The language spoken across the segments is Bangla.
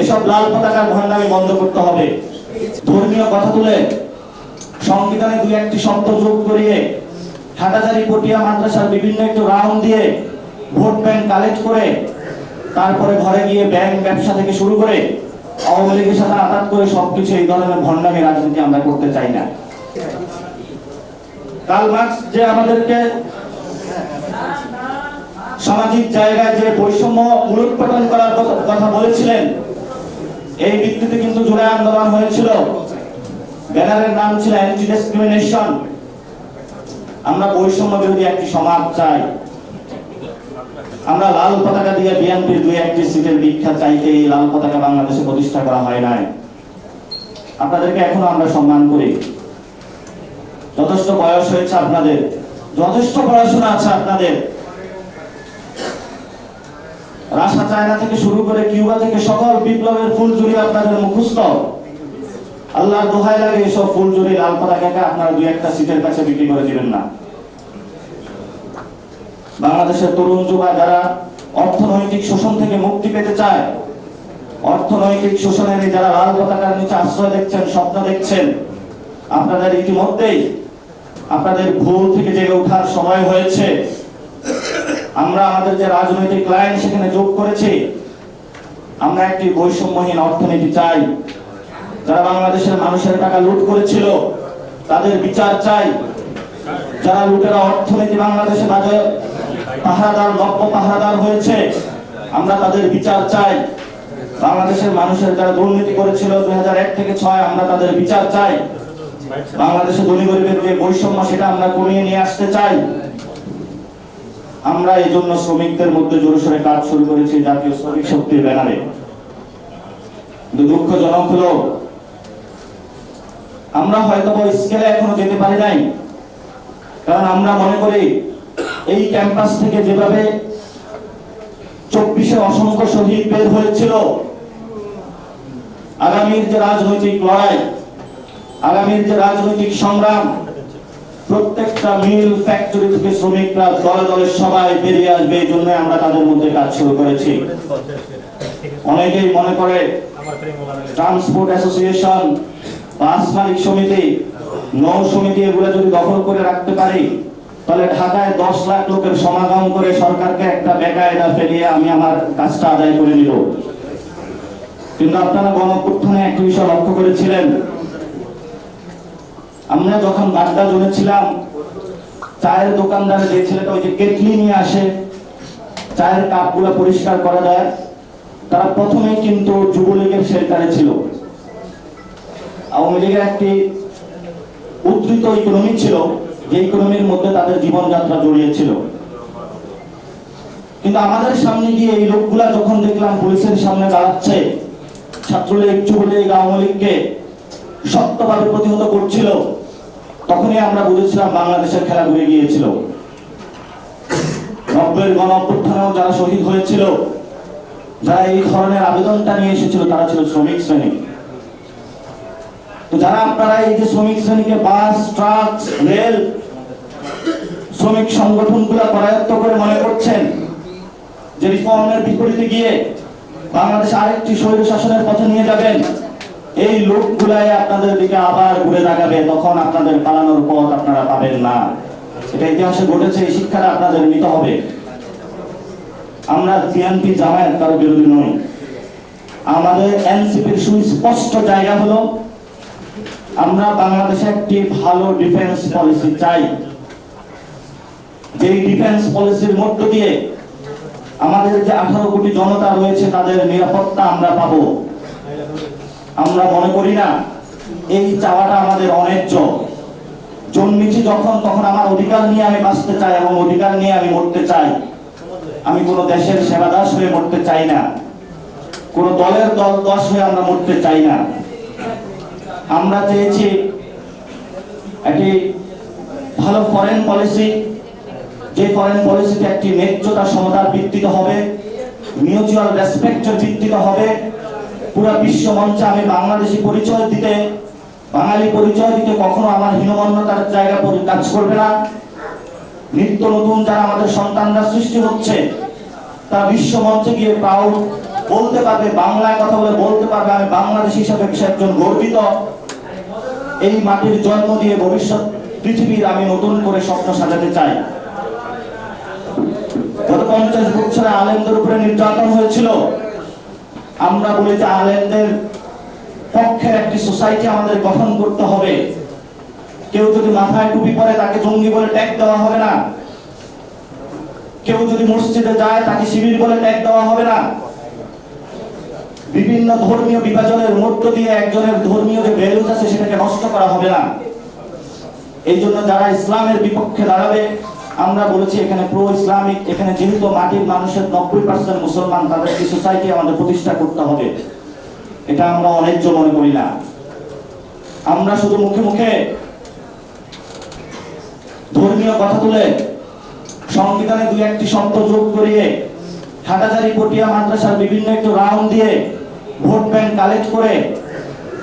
এসব লাল পতাকার ভণ্ডামি বন্ধ করতে হবে। ধর্মীয় কথা তুলে সংবিধানে দুই একটি শব্দ যোগ করিয়ে হাটাজারি পটিয়া মাদ্রাসার বিভিন্ন একটু রাউন্ড দিয়ে ভোট ব্যাংক কালেক্ট করে তারপরে ঘরে গিয়ে ব্যাংক ব্যবসা থেকে শুরু করে আওয়ামী লীগের সাথে আঘাত করে সবকিছু এই ধরনের ভণ্ডামি রাজনীতি আমরা করতে চাই না। কার্ল মার্কস যে আমাদেরকে সামাজিক জায়গায় যে বৈষম্য মূলোৎপাটন করার কথা বলেছিলেন, এই ভিত্তিতে কিন্তু জুলাই আন্দোলন হয়েছিল। ব্যানারের নাম ছিল অ্যান্টি ডিসক্রিমিনেশন। আমরা বৈষম্য বিরোধী একটি সমাজ চাই। আমরা লাল পতাকা দিয়ে বিএনপির দুই একটি সিটের ভিক্ষা চাইতে এই লাল পতাকা বাংলাদেশে প্রতিষ্ঠা করা হয় নাই। আপনাদেরকে এখনো আমরা সম্মান করি। যথেষ্ট বয়স হয়েছে আপনাদের, যথেষ্ট পড়াশোনা আছে আপনাদের। রাশিয়া চায়না থেকে শুরু করে কিউবা থেকে সকল বিপ্লবের ফুলঝুরি আপনাদের মুখস্থ। আল্লাহর দোহাই লাগে এসব ফুলঝুরি লাল পতাকাকে আপনারা দুই একটা সিটের কাছে বিক্রি করে দিবেন না। বাংলাদেশের তরুণ যুবা যারা অর্থনৈতিক শোষণ থেকে মুক্তি পেতে চায়, অর্থনৈতিক শোষণের যারা লাল পতাকার নিচে আশ্রয় দেখছেন, স্বপ্ন দেখছেন, আপনাদের ইতিমধ্যেই আপনাদের ভুল থেকে জেগে ওঠার সময় হয়েছে। আমরা আমাদের যে রাজনৈতিক লাইন সেখানে যোগ করেছি। আমরা একটি বৈষম্যহীন অর্থনীতি চাই। যারা বাংলাদেশের মানুষের টাকা লুট করেছিল তাদের বিচার চাই। যারা লুটেরা অর্থনীতি বাংলাদেশে বাজে পাহারাদার, নব্য পাহারাদার হয়েছে, আমরা তাদের বিচার চাই। বাংলাদেশের মানুষের যারা দুর্নীতি করেছিল 2001 থেকে 6, আমরা তাদের বিচার চাই। বাংলাদেশে ধনী গরিবের যে বৈষম্য সেটা আমরা কমিয়ে নিয়ে আসতে চাই। আমরা এই জন্য শ্রমিকদের মধ্যে জোরসোরে কাজ শুরু করেছি জাতীয় শ্রমিক শক্তির ব্যানারে। কিন্তু দুঃখজনক হলো আমরা হয়তো স্কেলে এখনো যেতে পারি নাই। কারণ আমরা মনে করি এই ক্যাম্পাস থেকে যেভাবে 24-এ অসংখ্য শহীদ বের হয়েছিল, আগামীর যে রাজনৈতিক লড়াই, আগামীর যে রাজনৈতিক সংগ্রাম, প্রত্যেকটা মিল ফ্যাক্টরি থেকে শ্রমিকরা দলে দলে সবাই বেরিয়ে আসবে। এই জন্য আমরা তাদের মধ্যে কাজ শুরু করেছি। অনেকেই মনে করে ট্রান্সপোর্ট অ্যাসোসিয়েশন, বাস মালিক সমিতি, নৌ সমিতি এগুলো যদি দখল করে রাখতে পারি তাহলে ঢাকায় 10 লাখ লোকের সমাগম করে সরকারকে একটা বেকায়দা ফেলিয়ে আমি আমার কাজটা আদায় করে নিব। কিন্তু আপনারা গণঅভ্যুত্থানে একটা বিষয় লক্ষ্য করেছিলেন, আমরা যখন বাড্ডা জোনে ছিলাম, চায়ের দোকানদার যে ছেলেটা ওই যে কেটলি নিয়ে আসে চায়ের কাপগুলো পরিষ্কার করা যায়, তারা প্রথমেই কিন্তু যুবলীগের শেল্টারে ছিল। আওয়ামী লীগের একটি উদ্ধৃত ইকোনমি ছিল, যে ইকোনমির মধ্যে তাদের জীবনযাত্রা জড়িয়ে ছিল। কিন্তু আমাদের সামনে গিয়ে এই লোকগুলা যখন দেখলাম পুলিশের সামনে দাঁড়াচ্ছে, ছাত্রলীগ, যুবলীগ, আওয়ামী লীগকে শক্তভাবে প্রতিহত করছিল, তখনই আমরা বুঝেছিলাম বাংলাদেশের খেলা ঘুরে গিয়েছিল। 90-এর গণঅভ্যুত্থানেও যারা শহীদ হয়েছিল, যারা এই ধরনের আবেদনটা নিয়ে এসেছিল, তারা ছিল শ্রমিক শ্রেণী। তো যারা আপনারা এই যে শ্রমিক শ্রেণীকে বাস, ট্রাক, রেল শ্রমিক সংগঠনগুলো করায়ত্ত করে মনে করছেন যে রিফর্মের বিপরীতে গিয়ে বাংলাদেশ আরেকটি স্বৈর শাসনের পথে নিয়ে যাবেন, এই লোকগুলাই আপনাদের দিকে আবার ঘুরে তাকাবে। তখন আপনাদের পালানোর পথ আপনারা পাবেন না। এটা ইতিহাসে ঘটেছে, এই শিক্ষাটা আপনাদের নিতে হবে। আমরা বিএনপি জামায়াত কারো বিরোধী নই। আমাদের এনসিপির সুস্পষ্ট জায়গা হলো আমরা বাংলাদেশে একটি ভালো ডিফেন্স পলিসি চাই। যে ডিফেন্স পলিসির মধ্য দিয়ে আমাদের যে 18 কোটি জনতা রয়েছে তাদের নিরাপত্তা আমরা পাবো। আমরা মনে করি না এই চাওয়াটা আমাদের অন্যায্য। জন্মেছি যখন, তখন আমার অধিকার নিয়ে আমি বাঁচতে চাই এবং অধিকার নিয়ে আমি মরতে চাই। আমি কোনো দেশের সেবাদাস হয়ে মরতে চাই না, কোন দলের দলদাস হয়ে আমরা মরতে চাই না। আমরা চেয়েছি একটি ভালো ফরেন পলিসি, যে ফরেন পলিসিতে একটি ন্যায্যতা সমতার ভিত্তিতে হবে, মিউচুয়াল রেসপেক্টের ভিত্তিতে হবে। পুরো বিশ্ব মঞ্চে আমি বাংলাদেশি পরিচয় দিতে, বাঙালি পরিচয় দিতে কখনো আমার হীনমন্যতার জায়গা কাজ করবে না। নিত্য নতুন যারা আমাদের সন্তানরা সৃষ্টি হচ্ছে, তারা বিশ্ব মঞ্চে গিয়ে প্রাউড বলতে পারবে, বাংলায় কথা বলে বলতে পারবে আমি বাংলাদেশী হিসাবে একজন গর্বিত, এই মাটির জন্ম দিয়ে ভবিষ্যৎ পৃথিবীর আমি নতুন করে স্বপ্ন সাজাতে চাই। গত 50 বছরে আলেমদের উপরে নির্যাতন হয়েছিল। আমরা বলি যে আলেমদের পক্ষে একটি সোসাইটি আমাদের গঠন করতে হবে। কেউ যদি মাথায় টুপি পরে তাকে জঙ্গি বলে ট্যাগ দেওয়া হবে না। কেউ যদি মসজিদে যায় তাকে শিবির বলে ট্যাগ দেওয়া হবে না। বিভিন্ন ধর্মীয় বিভাজনের মধ্য দিয়ে একজনের ধর্মীয় যে ভ্যালুজ আছে সেটাকে নষ্ট করা হবে না। এই জন্য যারা ইসলামের বিপক্ষে দাঁড়াবে, আমরা বলেছি এখানে প্রো ইসলামিক, এখানে যেহেতু মাটির মানুষের 90% মুসলমান, তাদের একটি সোসাইটি আমাদের প্রতিষ্ঠা করতে হবে। এটা আমরা অন্যায্য মনে করি না। আমরা শুধু মুখে মুখে ধর্মীয় কথা তুলে সংবিধানে 2-1টি শব্দ যোগ করিয়ে হাটাজারি পটিয়া মাদ্রাসার বিভিন্ন একটু রাউন্ড দিয়ে ভোট ব্যাংক কালেক্ট করে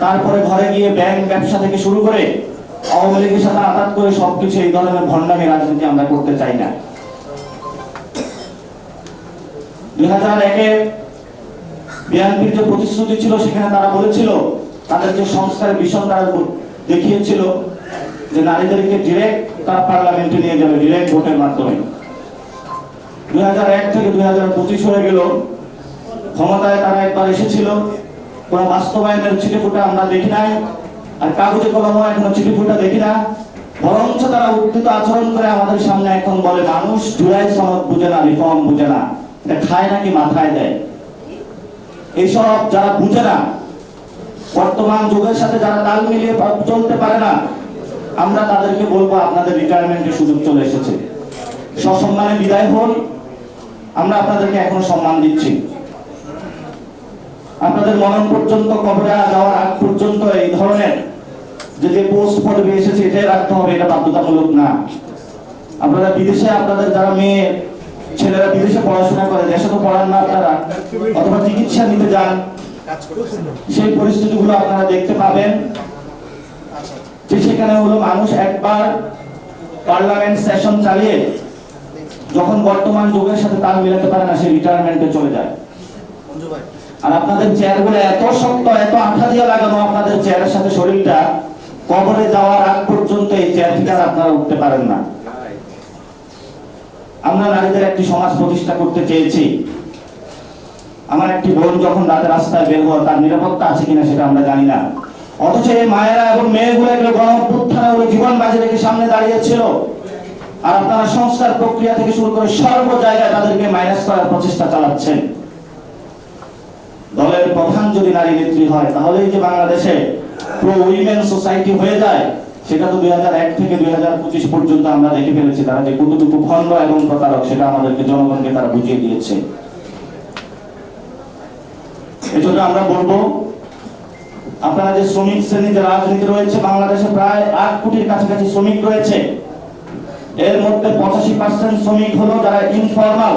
তারপরে ঘরে গিয়ে ব্যাংক ব্যবসা থেকে শুরু করে আওয়ামী লীগের সাথে আঘাত করে সবকিছু এই ধরনের ভণ্ডামি রাজনীতি আমরা করতে চাই না। 2001-এ বিএনপির যে প্রতিশ্রুতি ছিল সেখানে তারা বলেছিল, তাদের যে সংস্কারের মিশন তারা দেখিয়েছিল যে নারীদেরকে ডিরেক্ট তারা পার্লামেন্টে নিয়ে যাবে ডিরেক্ট ভোটের মাধ্যমে। 2001 থেকে 2025 হয়ে গেল, ক্ষমতায় তারা একবার এসেছিল, কোন বাস্তবায়নের চিঠিফোঁটা আমরা দেখি নাই, আর কাগজে কলমে এখনো চিঠিফোঁটা দেখি না। বরঞ্চ তারা উদ্ধৃত আচরণ করে আমাদের সামনে এখন বলে মানুষ জুলাই সনদ বুঝে না, রিফর্ম বুঝে না, এটা খায় নাকি মাথায় দেয়। এইসব যারা বুঝে না, বর্তমান যুগের সাথে যারা তাল মিলিয়ে চলতে পারে না, আমরা তাদেরকে বলবো আপনাদের রিটায়ারমেন্টের সুযোগ চলে এসেছে, সসম্মানে বিদায় হন। আমরা আপনাদেরকে এখনো সম্মান দিচ্ছি। আপনাদের মরণ পর্যন্ত, কবরে যাওয়ার আগ পর্যন্ত এই ধরনের যে পোস্ট পদবি এসেছে এটাই রাখতে হবে, এটা বাধ্যতামূলক না। আপনারা বিদেশে, আপনাদের যারা মেয়ে ছেলেরা বিদেশে পড়াশোনা করে, দেশে তো পড়ান না আপনারা, অথবা চিকিৎসা নিতে যান, সেই পরিস্থিতিগুলো আপনারা দেখতে পাবেন যে সেখানে হলো মানুষ একবার পার্লামেন্ট সেশন চালিয়ে যখন বর্তমান যুগের সাথে তাল মিলাতে পারে না, সে রিটায়ারমেন্টে চলে যায়। আর আপনাদের চেয়ারগুলো এত শক্ত, এত আঠা দিয়ে লাগানো, আপনাদের চেয়ারের সাথে শরীরটা, কবরে যাওয়ার আগ পর্যন্ত এই চেয়ার থেকে আপনারা উঠতে পারেন না। আমরা নারীদের একটি সমাজ প্রতিষ্ঠা করতে চেয়েছি। আমার একটি বোন যখন রাতে রাস্তায় বের হয়, তার নিরাপত্তা আছে কিনা সেটা আমরা জানি না, অথচ এই মায়েরা এবং মেয়েগুলো এগুলো গণঅভ্যুত্থানে জীবন বাজি রেখে সামনে দাঁড়িয়েছিল। আর আপনারা সংস্কার প্রক্রিয়া থেকে শুরু করে সর্ব জায়গায় তাদেরকে মাইনাস করার প্রচেষ্টা চালাচ্ছেন। দলের প্রধান যদি নারী নেত্রী হয়, তাহলেই যে বাংলাদেশে প্রো উইমেন সোসাইটি হয়ে যায়, সেটা তো 2001 থেকে 2025 পর্যন্ত আমরা দেখে ফেলেছি। তারা যে কতটুকু ভণ্ড এবং প্রতারক সেটা আমাদেরকে, জনগণকে তারা বুঝিয়ে দিয়েছে। এজন্য আমরা বলবো, আপনারা যে শ্রমিক শ্রেণী যে রাজনীতি রয়েছে, বাংলাদেশে প্রায় 8 কোটির কাছাকাছি শ্রমিক রয়েছে। এর মধ্যে 85% শ্রমিক হলো যারা ইনফর্মাল,